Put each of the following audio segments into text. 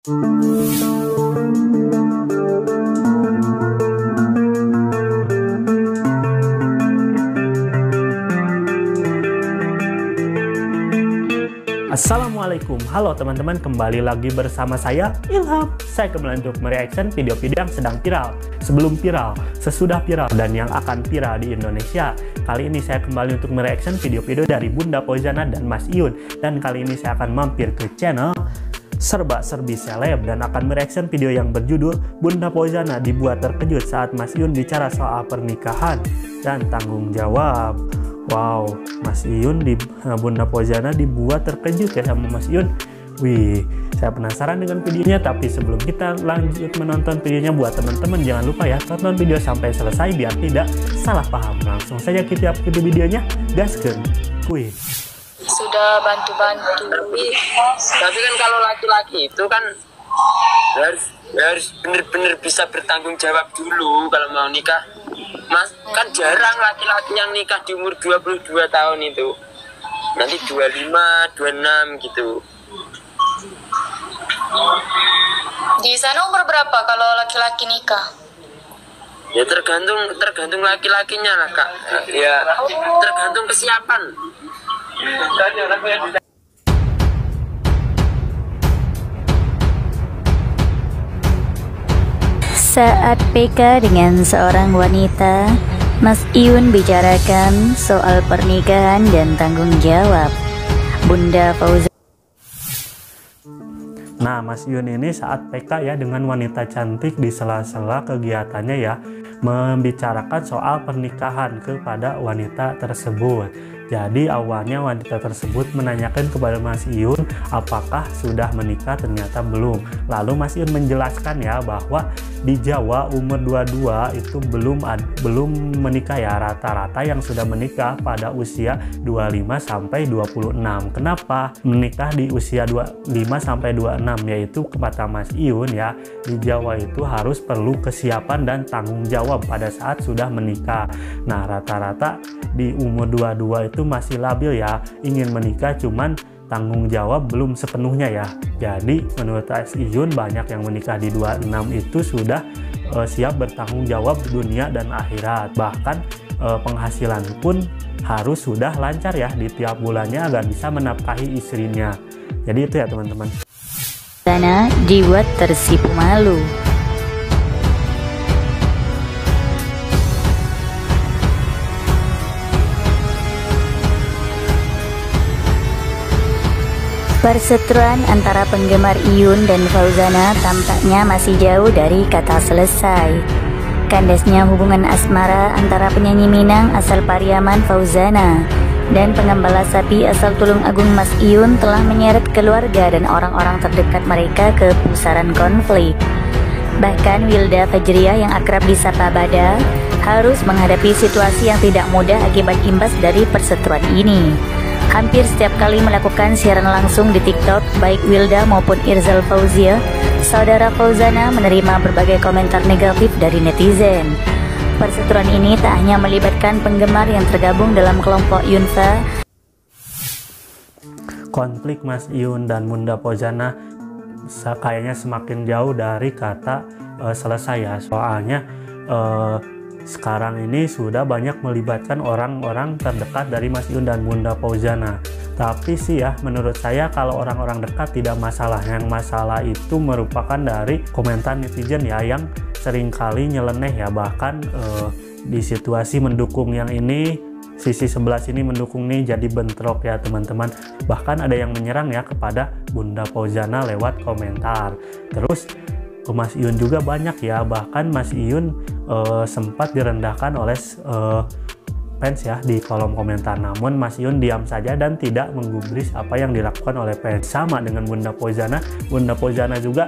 Assalamualaikum, halo teman-teman, kembali lagi bersama saya Ilham. Saya kembali untuk mereaction video-video yang sedang viral, sebelum viral, sesudah viral, dan yang akan viral di Indonesia. Kali ini saya kembali untuk mereaction video-video dari Bunda Fauzana dan Mas Iyun. Dan kali ini saya akan mampir ke channel Serba-Serbi Seleb dan akan mereaction video yang berjudul Bunda Fauzana dibuat terkejut saat Mas Iyun bicara soal pernikahan dan tanggung jawab. Wow, Mas Iyun di Bunda Fauzana dibuat terkejut ya sama Mas Iyun. Wih, saya penasaran dengan videonya, tapi sebelum kita lanjut menonton videonya, buat teman-teman jangan lupa ya tonton video sampai selesai biar tidak salah paham. Langsung saja kita ke videonya, gaskeun. Wih. Sudah bantu-bantu. Tapi kan kalau laki-laki itu kan harus benar-benar bisa bertanggung jawab dulu kalau mau nikah. Mas, kan jarang laki-laki yang nikah di umur 22 tahun itu. Nanti 25, 26 gitu. Di sana umur berapa kalau laki-laki nikah? Ya tergantung laki-lakinya lah, Kak. Ya tergantung kesiapan. Saat PK dengan seorang wanita, Mas Iyun bicarakan soal pernikahan dan tanggung jawab Bunda Fauzana. Nah, Mas Iyun ini saat PK ya dengan wanita cantik di sela-sela kegiatannya ya, membicarakan soal pernikahan kepada wanita tersebut. Jadi awalnya wanita tersebut menanyakan kepada Mas Iyun apakah sudah menikah, ternyata belum. Lalu Mas Iyun menjelaskan ya bahwa di Jawa umur 22 itu belum menikah ya, rata-rata yang sudah menikah pada usia 25 sampai 26. Kenapa menikah di usia 25 sampai 26? Yaitu kata Mas Iyun ya, di Jawa itu harus perlu kesiapan dan tanggung jawab pada saat sudah menikah. Nah, rata-rata di umur 22 itu masih labil ya, ingin menikah cuman tanggung jawab belum sepenuhnya ya. Jadi menurut Mas Iyun banyak yang menikah di 26 itu sudah siap bertanggung jawab dunia dan akhirat. Bahkan penghasilan pun harus sudah lancar ya di tiap bulannya agar bisa menafkahi istrinya. Jadi itu ya teman-teman. Fauzana dibuat tersipu malu. Perseteruan antara penggemar Iyun dan Fauzana tampaknya masih jauh dari kata selesai. Kandasnya hubungan asmara antara penyanyi Minang asal Pariaman Fauzana dan pengembala sapi asal Tulung Agung Mas Iyun telah menyeret keluarga dan orang-orang terdekat mereka ke pusaran konflik. Bahkan Wilda Fajriah yang akrab disapa Bada harus menghadapi situasi yang tidak mudah akibat imbas dari perseteruan ini. Hampir setiap kali melakukan siaran langsung di TikTok, baik Wilda maupun Irzal Fauzia, saudara Fauzana menerima berbagai komentar negatif dari netizen. Perseteruan ini tak hanya melibatkan penggemar yang tergabung dalam kelompok Yunfa. Konflik Mas Iyun dan Bunda Fauzana kayaknya semakin jauh dari kata selesai ya. Soalnya sekarang ini sudah banyak melibatkan orang-orang terdekat dari Mas Iyun dan Bunda Fauzana. Tapi sih ya, menurut saya kalau orang-orang dekat tidak masalah. Yang masalah itu merupakan dari komentar netizen ya, yang seringkali nyeleneh ya. Bahkan di situasi mendukung yang ini, sisi sebelah sini mendukung nih, jadi bentrok ya teman-teman. Bahkan ada yang menyerang ya kepada Bunda Fauzana lewat komentar. Terus Mas Iyun juga banyak ya, bahkan Mas Iyun sempat direndahkan oleh fans ya di kolom komentar. Namun Mas Iyun diam saja dan tidak menggubris apa yang dilakukan oleh fans. Sama dengan Bunda Fauzana, Bunda Fauzana juga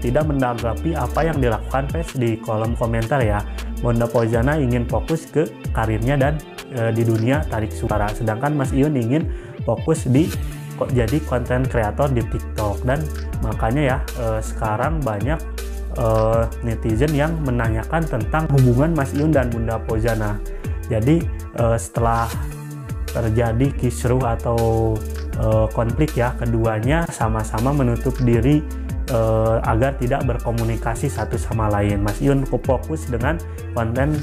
tidak menanggapi apa yang dilakukan fans di kolom komentar ya. Bunda Fauzana ingin fokus ke karirnya dan di dunia tarik suara, sedangkan Mas Iyun ingin fokus di jadi konten kreator di TikTok. Dan makanya ya sekarang banyak netizen yang menanyakan tentang hubungan Mas Iyun dan Bunda Fauzana. Jadi setelah terjadi kisruh atau konflik ya, keduanya sama-sama menutup diri agar tidak berkomunikasi satu sama lain. Mas Iyun fokus dengan konten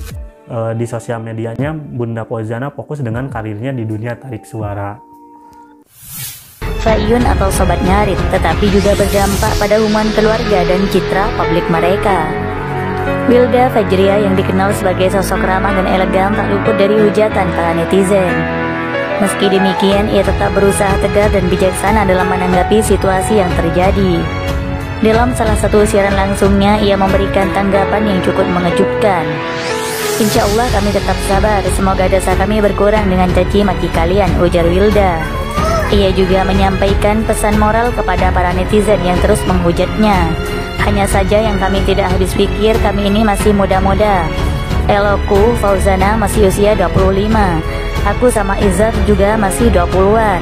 di sosial medianya, Bunda Fauzana fokus dengan karirnya di dunia tarik suara. Iyun atau sobat ngarit, tetapi juga berdampak pada hubungan keluarga dan citra publik mereka. Wilda Fajria yang dikenal sebagai sosok ramah dan elegan tak luput dari hujatan para netizen. Meski demikian, ia tetap berusaha tegar dan bijaksana dalam menanggapi situasi yang terjadi. Dalam salah satu siaran langsungnya, ia memberikan tanggapan yang cukup mengejutkan. Insya Allah kami tetap sabar, semoga dosa kami berkurang dengan caci maki kalian, ujar Wilda. Ia juga menyampaikan pesan moral kepada para netizen yang terus menghujatnya. Hanya saja yang kami tidak habis pikir, kami ini masih muda-muda. Eloku, Fauzana masih usia 25. Aku sama Izzat juga masih 20-an.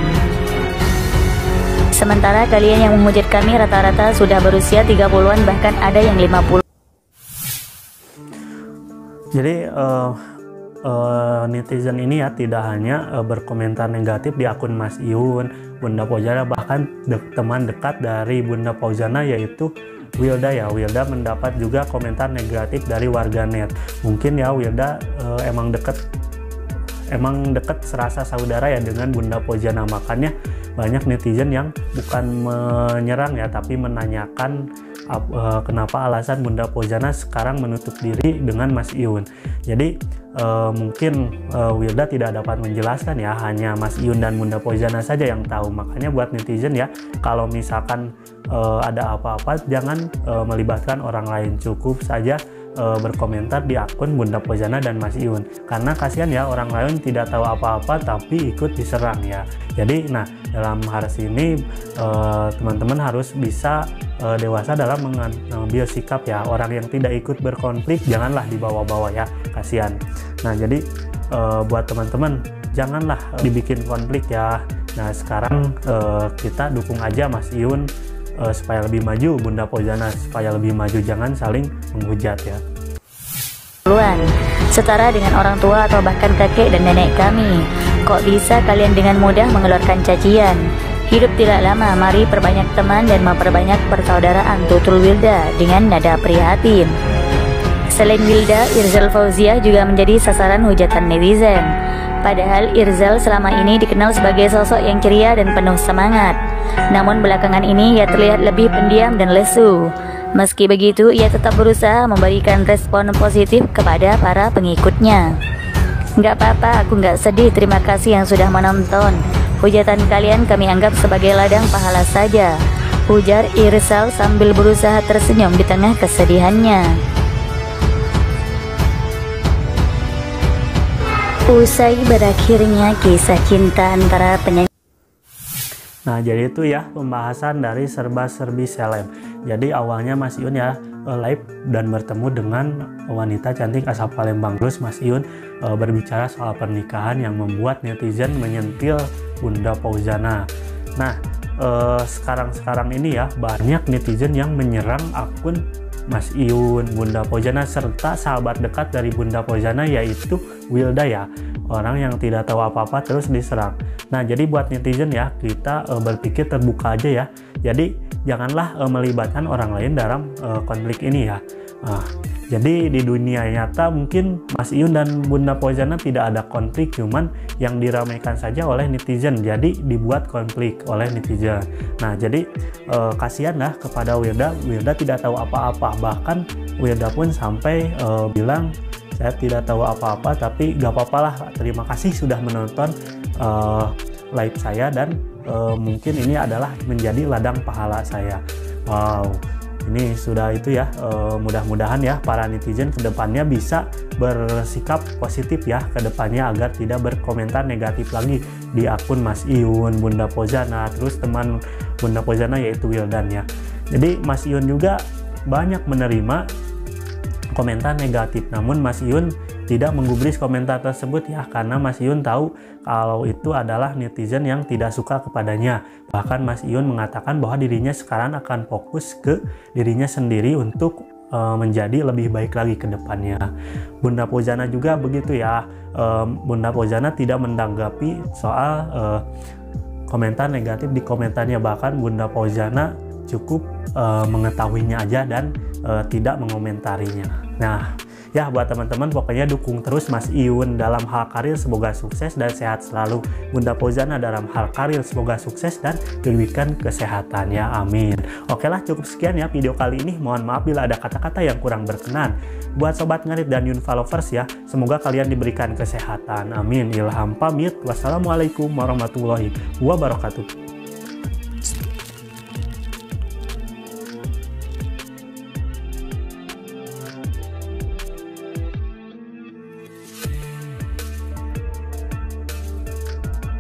Sementara kalian yang menghujat kami rata-rata sudah berusia 30-an, bahkan ada yang 50. Jadi netizen ini ya tidak hanya berkomentar negatif di akun Mas Iyun, Bunda Fauzana, bahkan teman dekat dari Bunda Fauzana yaitu Wilda ya. Wilda mendapat juga komentar negatif dari warganet. Mungkin ya Wilda emang deket serasa saudara ya dengan Bunda Fauzana, makanya banyak netizen yang bukan menyerang ya, tapi menanyakan kenapa alasan Bunda Fauzana sekarang menutup diri dengan Mas Iyun. Jadi mungkin Wilda tidak dapat menjelaskan ya, hanya Mas Iyun dan Bunda Fauzana saja yang tahu. Makanya buat netizen ya, kalau misalkan ada apa-apa jangan melibatkan orang lain, cukup saja berkomentar di akun Bunda Fauzana dan Mas Iyun, karena kasihan ya orang lain tidak tahu apa-apa tapi ikut diserang ya. Jadi nah, dalam hal ini teman-teman harus bisa dewasa dalam mengambil sikap ya. Orang yang tidak ikut berkonflik janganlah dibawa-bawa ya, kasihan. Nah jadi buat teman-teman janganlah dibikin konflik ya. Nah sekarang kita dukung aja Mas Iyun supaya lebih maju, Bunda Fauzana supaya lebih maju, jangan saling menghujat ya. Setara dengan orang tua atau bahkan kakek dan nenek kami, kok bisa kalian dengan mudah mengeluarkan cacian? Hidup tidak lama, mari perbanyak teman dan memperbanyak persaudaraan, tutur Wilda dengan nada prihatin. Selain Wilda, Irzal Fauziah juga menjadi sasaran hujatan netizen. Padahal Irzal selama ini dikenal sebagai sosok yang ceria dan penuh semangat. Namun belakangan ini ia terlihat lebih pendiam dan lesu. Meski begitu, ia tetap berusaha memberikan respon positif kepada para pengikutnya. Nggak apa-apa, aku nggak sedih, terima kasih yang sudah menonton. Hujatan kalian kami anggap sebagai ladang pahala saja, ujar Irzal sambil berusaha tersenyum di tengah kesedihannya. Usai berakhirnya kisah cinta antara penyanyi. Nah jadi itu ya pembahasan dari serba-serbi seleb. Jadi awalnya Mas Iyun ya live dan bertemu dengan wanita cantik asal Palembang. Terus Mas Iyun berbicara soal pernikahan yang membuat netizen menyentil Bunda Fauzana. Nah sekarang ini ya banyak netizen yang menyerang akun Mas Iyun, Bunda Fauzana, serta sahabat dekat dari Bunda Fauzana yaitu Wilda ya. Orang yang tidak tahu apa-apa terus diserang. Nah jadi buat netizen ya, kita berpikir terbuka aja ya. Jadi janganlah melibatkan orang lain dalam konflik ini ya. Jadi di dunia nyata mungkin Mas Iyun dan Bunda Fauzana tidak ada konflik, cuman yang diramaikan saja oleh netizen, jadi dibuat konflik oleh netizen. Nah jadi kasihan lah kepada Wilda. Wilda tidak tahu apa-apa, bahkan Wilda pun sampai bilang saya tidak tahu apa-apa, tapi gak apa-apa lah, terima kasih sudah menonton live saya dan mungkin ini adalah menjadi ladang pahala saya. Wow, ini sudah itu ya, mudah-mudahan ya para netizen kedepannya bisa bersikap positif ya kedepannya agar tidak berkomentar negatif lagi di akun Mas Iyun, Bunda Fauzana, terus teman Bunda Fauzana yaitu Wildan ya. Jadi Mas Iyun juga banyak menerima komentar negatif, namun Mas Iyun tidak menggubris komentar tersebut ya, karena Mas Iyun tahu kalau itu adalah netizen yang tidak suka kepadanya. Bahkan Mas Iyun mengatakan bahwa dirinya sekarang akan fokus ke dirinya sendiri untuk menjadi lebih baik lagi ke depannya. Bunda Fauzana juga begitu ya. Bunda Fauzana tidak menanggapi soal komentar negatif di komentarnya, bahkan Bunda Fauzana cukup mengetahuinya aja dan tidak mengomentarinya. Nah, ya buat teman-teman pokoknya dukung terus Mas Iyun dalam hal karir, semoga sukses dan sehat selalu. Bunda Fauzana dalam hal karir semoga sukses dan diberikan kesehatan ya, amin. Oke lah, cukup sekian ya video kali ini. Mohon maaf bila ada kata-kata yang kurang berkenan. Buat sobat ngarit dan Yun followers ya, semoga kalian diberikan kesehatan, amin. Ilham pamit, wassalamualaikum warahmatullahi wabarakatuh.